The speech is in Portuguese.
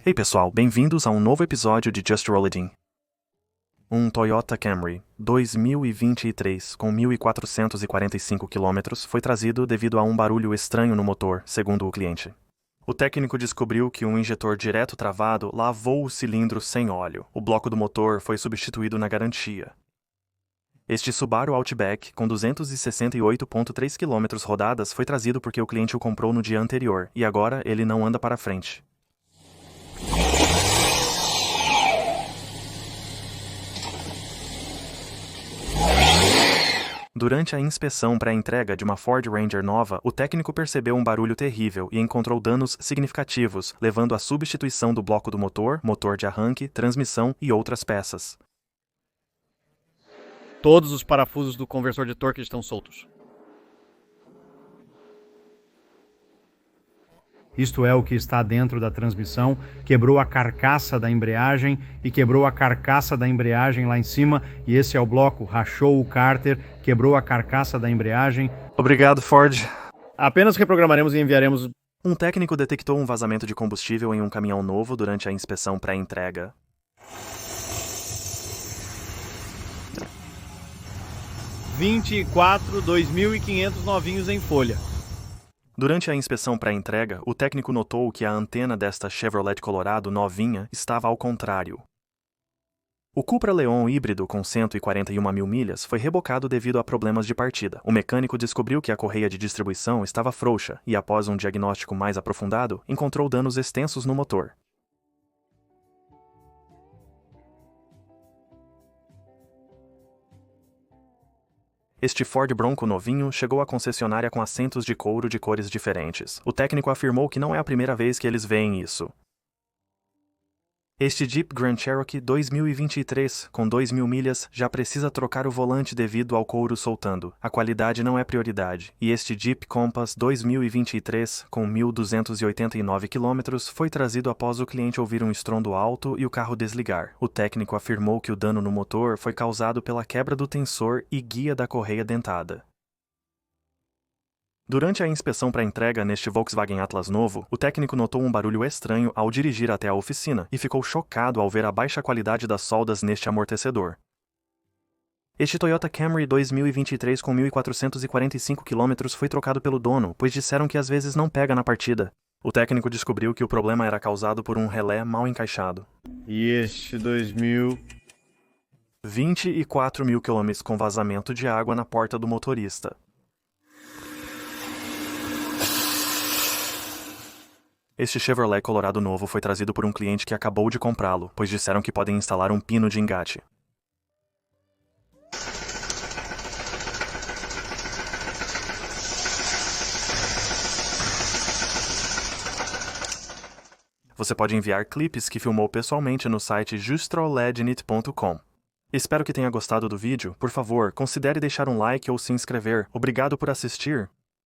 Ei pessoal, bem-vindos a um novo episódio de Just Roll It In. Um Toyota Camry 2023 com 1.445 km foi trazido devido a um barulho estranho no motor, segundo o cliente. O técnico descobriu que um injetor direto travado lavou o cilindro sem óleo. O bloco do motor foi substituído na garantia. Este Subaru Outback, com 268,3 km rodadas, foi trazido porque o cliente o comprou no dia anterior, e agora ele não anda para frente. Durante a inspeção pré-entrega de uma Ford Ranger nova, o técnico percebeu um barulho terrível e encontrou danos significativos, levando à substituição do bloco do motor, motor de arranque, transmissão e outras peças. Todos os parafusos do conversor de torque estão soltos. Isto é o que está dentro da transmissão, quebrou a carcaça da embreagem e quebrou a carcaça da embreagem lá em cima, e esse é o bloco, rachou o cárter, quebrou a carcaça da embreagem. Obrigado, Ford. Apenas reprogramaremos e enviaremos... Um técnico detectou um vazamento de combustível em um caminhão novo durante a inspeção pré-entrega. $24.2.500 novinhos em folha. Durante a inspeção pré-entrega, o técnico notou que a antena desta Chevrolet Colorado novinha estava ao contrário. O Cupra Leon híbrido com 141 mil milhas foi rebocado devido a problemas de partida. O mecânico descobriu que a correia de distribuição estava frouxa e, após um diagnóstico mais aprofundado, encontrou danos extensos no motor. Este Ford Bronco novinho chegou à concessionária com assentos de couro de cores diferentes. O técnico afirmou que não é a primeira vez que eles veem isso. Este Jeep Grand Cherokee 2023, com 2.000 milhas, já precisa trocar o volante devido ao couro soltando. A qualidade não é prioridade. E este Jeep Compass 2023, com 1.289 km, foi trazido após o cliente ouvir um estrondo alto e o carro desligar. O técnico afirmou que o dano no motor foi causado pela quebra do tensor e guia da correia dentada. Durante a inspeção pré-entrega neste Volkswagen Atlas novo, o técnico notou um barulho estranho ao dirigir até a oficina e ficou chocado ao ver a baixa qualidade das soldas neste amortecedor. Este Toyota Camry 2023 com 1.445 km foi trocado pelo dono, pois disseram que às vezes não pega na partida. O técnico descobriu que o problema era causado por um relé mal encaixado. E este 2000... 24 mil km com vazamento de água na porta do motorista. Este Chevrolet Colorado novo foi trazido por um cliente que acabou de comprá-lo, pois disseram que podem instalar um pino de engate. Você pode enviar clipes que filmou pessoalmente no site justrolednit.com. Espero que tenha gostado do vídeo. Por favor, considere deixar um like ou se inscrever. Obrigado por assistir.